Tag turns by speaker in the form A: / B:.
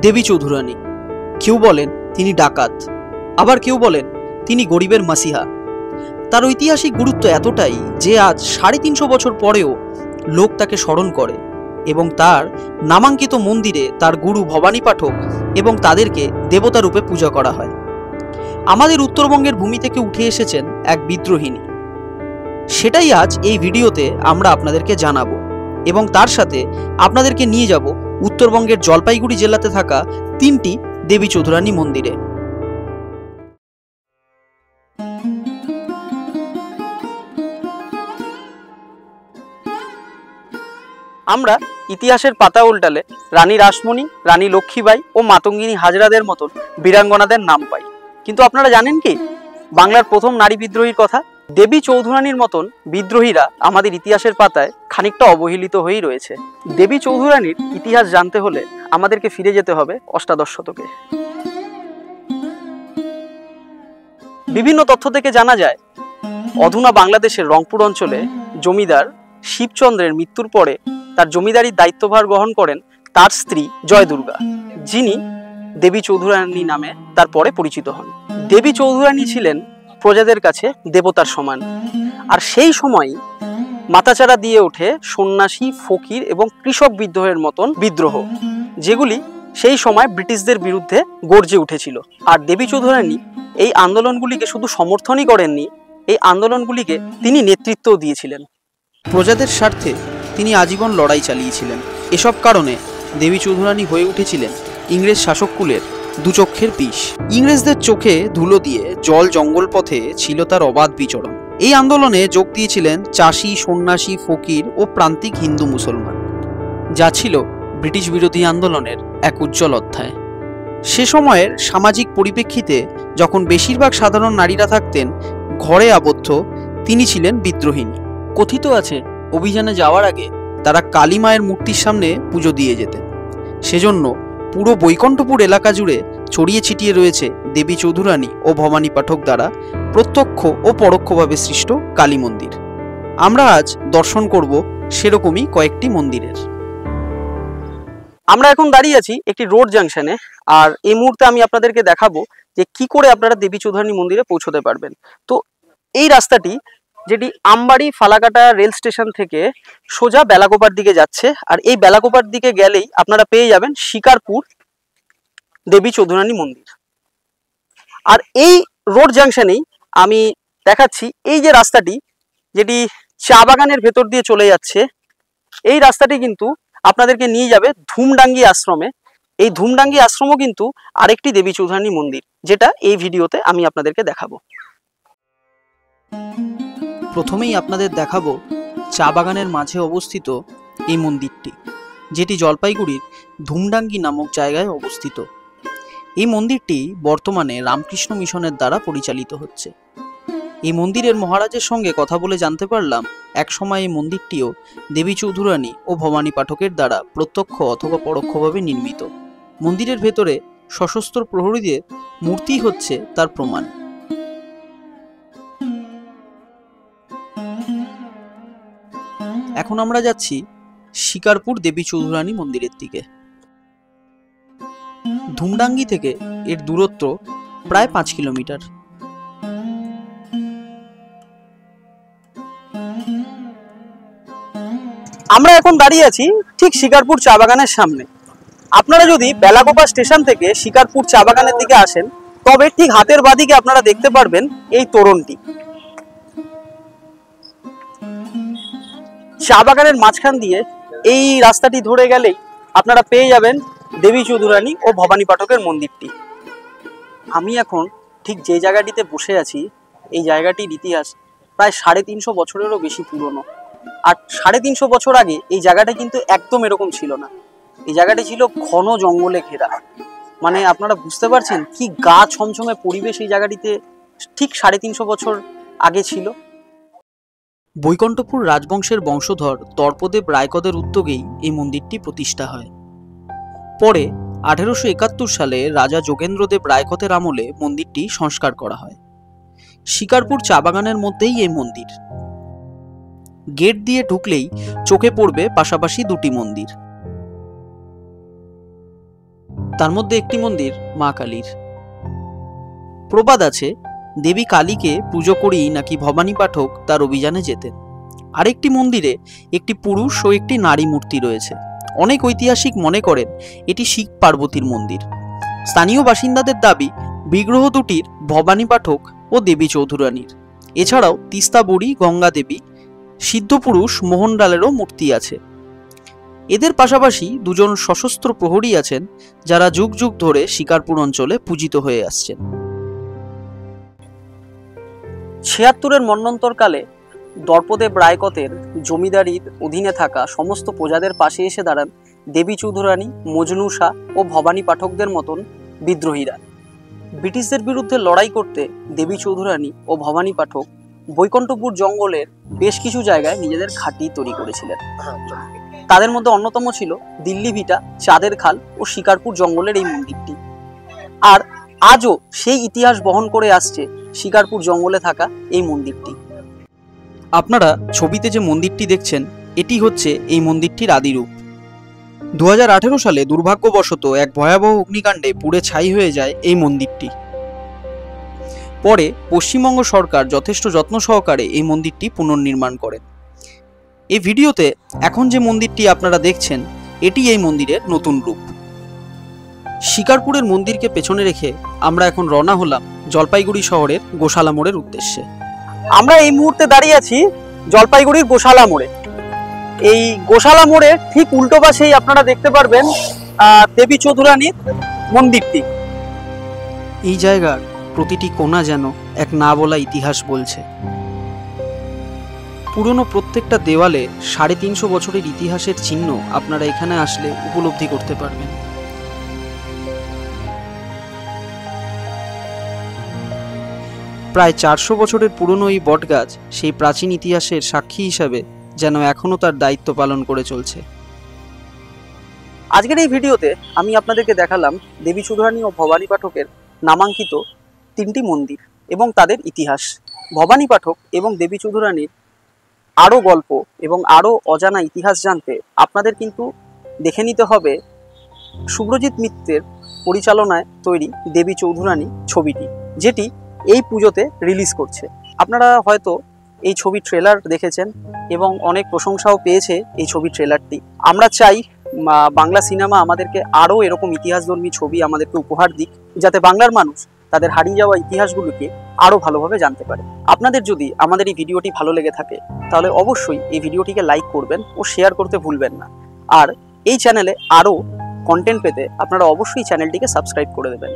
A: দেবী চৌধুরানী। কেউ বলেন তিনি ডাকাত, আবার কেউ বলেন তিনি গরিবের মাসিহা। তার ঐতিহাসিক গুরুত্ব এতটাই যে আজ 350 বছর পরেও লোক তাকে স্মরণ করে এবং তার নামাঙ্কিত মন্দিরে তার গুরু ভবানী পাঠক এবং তাদেরকে দেবতা রূপে পূজা করা হয়। আমাদের উত্তরবঙ্গের ভূমি থেকে উঠে এসেছেন এক বিদ্রোহিনী, সেটাই আজ এই ভিডিওতে আমরা আপনাদেরকে জানাবো এবং তার সাথে আপনাদেরকে নিয়ে যাব উত্তরবঙ্গের জলপাইগুড়ি জেলাতে থাকা 3টি দেবী চৌধুরানী মন্দিরে। আমরা ইতিহাসের পাতা উল্টালে রানী রাসমণি, রানী লক্ষ্মীবাই ও মাতঙ্গিনী হাজরাদের মতন বীরাঙ্গনাদের নাম পাই, কিন্তু আপনারা জানেন কি বাংলার প্রথম নারী বিদ্রোহীর কথা? দেবী চৌধুরানীর মতন বিদ্রোহীরা আমাদের ইতিহাসের পাতায় খানিকটা অবহেলিত হয়েই রয়েছে। দেবী চৌধুরানীর ইতিহাস জানতে হলে আমাদেরকে ফিরে যেতে হবে অষ্টাদশ শতকে। বিভিন্ন তথ্য থেকে জানা যায় অধুনা বাংলাদেশের রংপুর অঞ্চলে জমিদার শিবচন্দ্রের মৃত্যুর পরে তার জমিদারির দায়িত্বভার গ্রহণ করেন তার স্ত্রী জয় দুর্গা, যিনি দেবী চৌধুরানী নামে তারপরে পরিচিত হন। দেবী চৌধুরানী ছিলেন প্রজাদের কাছে দেবতার সমান, আর সেই সময় মাথাচাড়া দিয়ে ওঠে সন্ন্যাসী, ফকির এবং কৃষক বিদ্রোহের মতন বিদ্রোহ, যেগুলি সেই সময় ব্রিটিশদের বিরুদ্ধে গর্জে উঠেছিল। আর দেবী চৌধুরানী এই আন্দোলনগুলিকে শুধু সমর্থনই করেননি, এই আন্দোলনগুলিকে তিনি নেতৃত্বও দিয়েছিলেন। প্রজাদের স্বার্থে তিনি আজীবন লড়াই চালিয়েছিলেন। এসব কারণে দেবী চৌধুরানী হয়ে উঠেছিলেন ইংরেজ শাসককুলের দুচক্ষের বিষ। ইংরেজদের চোখে ধুলো দিয়ে জল জঙ্গল পথে ছিল তার অবাধ বিচরণ। এই আন্দোলনে যোগ দিয়েছিলেন চাষি, সন্ন্যাসী, ফকির ও প্রান্তিক হিন্দু মুসলমান, যা ছিল ব্রিটিশ বিরোধী আন্দোলনের এক উজ্জ্বল অধ্যায়। সে সময়ের সামাজিক পরিপ্রেক্ষিতে যখন বেশিরভাগ সাধারণ নারীরা থাকতেন ঘরে আবদ্ধ, তিনি ছিলেন বিদ্রোহিনী। কথিত আছে অভিযানে যাওয়ার আগে তারা কালী মায়ের মূর্তির সামনে পুজো দিয়ে যেতেন। সেজন্য পুরো বৈকুণ্ঠপুর এলাকা জুড়ে ছড়িয়ে ছিটিয়ে রয়েছে দেবী চৌধুরানী ও ভবানী পাঠক দ্বারা প্রত্যক্ষ ও পরোক্ষভাবে সৃষ্ট কালী মন্দির। আমরা আজ দর্শন করব সেরকমই কয়েকটি মন্দিরের। আমরা এখন দাঁড়িয়ে আছি একটি রোড জাংশনে, আর এই মুহূর্তে আমি আপনাদেরকে দেখাবো যে কি করে আপনারা দেবী চৌধুরানী মন্দিরে পৌঁছতে পারবেন। তো এই রাস্তাটি, যেটি আমবাড়ি ফালাকাটা রেল স্টেশন থেকে সোজা বেলাকোপার দিকে যাচ্ছে, আর এই বেলাকোপার দিকে গেলেই আপনারা পেয়ে যাবেন শিকারপুর দেবী চৌধুরানী মন্দির। আর এই রোড জাংশনেই আমি দেখাচ্ছি এই যে রাস্তাটি, যেটি চা বাগানের ভেতর দিয়ে চলে যাচ্ছে, এই রাস্তাটি কিন্তু আপনাদেরকে নিয়ে যাবে ধুমডাঙ্গি আশ্রমে। এই ধুমডাঙ্গি আশ্রমও কিন্তু আরেকটি দেবী চৌধুরানী মন্দির, যেটা এই ভিডিওতে আমি আপনাদেরকে দেখাবো। প্রথমেই আপনাদের দেখাবো চা বাগানের মাঝে অবস্থিত এই মন্দিরটি, যেটি জলপাইগুড়ির ধুমডাঙ্গি নামক জায়গায় অবস্থিত। এই মন্দিরটি বর্তমানে রামকৃষ্ণ মিশনের দ্বারা পরিচালিত হচ্ছে। এই মন্দিরের মহারাজের সঙ্গে কথা বলে জানতে পারলাম একসময় এই মন্দিরটিও দেবী চৌধুরানী ও ভবানী পাঠকের দ্বারা প্রত্যক্ষ অথবা পরোক্ষভাবে নির্মিত। মন্দিরের ভেতরে সশস্ত্র প্রহরীদের মূর্তি হচ্ছে তার প্রমাণ। এখন আমরা যাচ্ছি শিকারপুর দেবী চৌধুরানী মন্দিরের দিকে। ধুমডাঙ্গি থেকে এর দূরত্ব প্রায় 5 কিলোমিটার। আমরা এখন দাঁড়িয়ে আছি ঠিক শিকারপুর চা বাগানের সামনে। আপনারা যদি বেলাকোপা স্টেশন থেকে শিকারপুর চা বাগানের দিকে আসেন, তবে ঠিক হাতের বাঁদিকে আপনারা দেখতে পারবেন এই তোরণটি। চা বাগানের মাঝখান দিয়ে এই রাস্তাটি ধরে গেলেই আপনারা পেয়ে যাবেন দেবী চৌধুরানী ও ভবানী পাঠকের মন্দিরটি। আমি এখন ঠিক যে জায়গাটিতে বসে আছি, এই জায়গাটির ইতিহাস প্রায় 350 বছরেরও বেশি পুরনো। আর 350 বছর আগে এই জায়গাটা কিন্তু একদম এরকম ছিল না। এই জায়গাটি ছিল ঘন জঙ্গলে ঘেরা। মানে আপনারা বুঝতে পারছেন কি গা ছমছমে পরিবেশ এই জায়গাটিতে ঠিক 350 বছর আগে ছিল। বৈকুণ্ঠপুর রাজবংশের বংশধর দর্পদেব রায়কদের উদ্যোগেই এই মন্দিরটি প্রতিষ্ঠা হয়। পরে 1871 সালে রাজা যোগেন্দ্রদেব রায়কতের আমলে মন্দিরটি সংস্কার করা হয়। শিকারপুর চা বাগানের মধ্যেই এই মন্দির। গেট দিয়ে ঢুকলেই চোখে পড়বে পাশাপাশি দুটি মন্দির। তার মধ্যে একটি মন্দির মা কালীর। প্রবাদ আছে, দেবী কালীকে পুজো করেই নাকি ভবানী পাঠক তার অভিযানে যেতেন। আরেকটি মন্দিরে একটি পুরুষ ও একটি নারী মূর্তি রয়েছে। অনেক ঐতিহাসিক মনে করেন এটি শিব পার্বতীর মন্দির। স্থানীয় বাসিন্দাদের দাবি বিগ্রহ দুটির ভবানী পাঠক ও দেবী চৌধুরানীর। এছাড়াও তিস্তা বুড়ি, গঙ্গা দেবী, সিদ্ধপুরুষ মোহনলালেরও মূর্তি আছে। এদের পাশাপাশি দুজন সশস্ত্র প্রহরী আছেন যারা যুগ যুগ ধরে শিকারপুর অঞ্চলে পূজিত হয়ে আসছেন। ৭৬-এর মন্বন্তরকালে দর্পদেব রায়কতের জমিদারির অধীনে থাকা সমস্ত প্রজাদের পাশে এসে দাঁড়ান দেবী চৌধুরানী, মজনু শাহ ও ভবানী পাঠকদের মতন বিদ্রোহীরা। ব্রিটিশদের বিরুদ্ধে লড়াই করতে দেবী চৌধুরানী ও ভবানী পাঠক বৈকুণ্ঠপুর জঙ্গলের বেশ কিছু জায়গায় নিজেদের ঘাঁটি তৈরি করেছিলেন। তাদের মধ্যে অন্যতম ছিল দিল্লি ভিটা, চাঁদের খাল ও শিকারপুর জঙ্গলের এই মন্দিরটি। আর আজও সেই ইতিহাস বহন করে আসছে শিকারপুর জঙ্গলে থাকা এই মন্দিরটি। আপনারা ছবিতে যে মন্দিরটি দেখছেন, এটি হচ্ছে এই মন্দিরটির আদিরূপ। ২০১৮ সালে দুর্ভাগ্যবশত এক ভয়াবহ অগ্নিকাণ্ডে পুড়ে ছাই হয়ে যায় এই মন্দিরটি। পরে পশ্চিমবঙ্গ সরকার যথেষ্ট যত্ন সহকারে এই মন্দিরটি পুনর্নির্মাণ করেন। এই ভিডিওতে এখন যে মন্দিরটি আপনারা দেখছেন, এটি এই মন্দিরের নতুন রূপ। শিকারপুরের মন্দিরকে পেছনে রেখে আমরা এখন রওনা হলাম জলপাইগুড়ি শহরের গোশালা মোড়ের উদ্দেশ্যে। আমরা এই মুহূর্তে দাঁড়িয়ে আছি জলপাইগুড়ির গোশালা মোড়ে। এই গোশালা মোড়ের ঠিক উল্টো পাশেই আপনারা দেখতে পারবেন দেবী চৌধুরানীর মন্দিরটি। এই জায়গার প্রতিটি কোণা যেন এক না বলা ইতিহাস বলছে। পুরনো প্রত্যেকটা দেওয়ালে ৩৫০ বছরের ইতিহাসের চিহ্ন আপনারা এখানে আসলে উপলব্ধি করতে পারবেন। প্রায় ৪০০ বছরের পুরনো এই বটগাছ সেই প্রাচীন ইতিহাসের সাক্ষী হিসাবে যেন এখনো তার দায়িত্ব পালন করে চলছে। আজকের এই ভিডিওতে আমি আপনাদেরকে দেখালাম দেবী চৌধুরানী ও ভবানী পাঠকের নামাঙ্কিত ৩টি মন্দির এবং তাদের ইতিহাস। ভবানী পাঠক এবং দেবী চৌধুরানীর আরও গল্প এবং আরও অজানা ইতিহাস জানতে আপনাদের কিন্তু দেখে নিতে হবে শুভ্রজিৎ মিত্রের পরিচালনায় তৈরি দেবী চৌধুরানী ছবিটি, যেটি এই পুজোতে রিলিজ করছে। আপনারা হয়তো এই ছবির ট্রেলার দেখেছেন এবং অনেক প্রশংসাও পেয়েছে এই ছবির ট্রেলারটি। আমরা চাই বাংলা সিনেমা আমাদেরকে আরও এরকম ইতিহাসধর্মী ছবি আমাদেরকে উপহার দিক, যাতে বাংলার মানুষ তাদের হারিয়ে যাওয়া ইতিহাসগুলোকে আরও ভালোভাবে জানতে পারে। আপনাদের যদি আমাদের এই ভিডিওটি ভালো লেগে থাকে তাহলে অবশ্যই এই ভিডিওটিকে লাইক করবেন ও শেয়ার করতে ভুলবেন না। আর এই চ্যানেলে আরও কন্টেন্ট পেতে আপনারা অবশ্যই চ্যানেলটিকে সাবস্ক্রাইব করে দেবেন।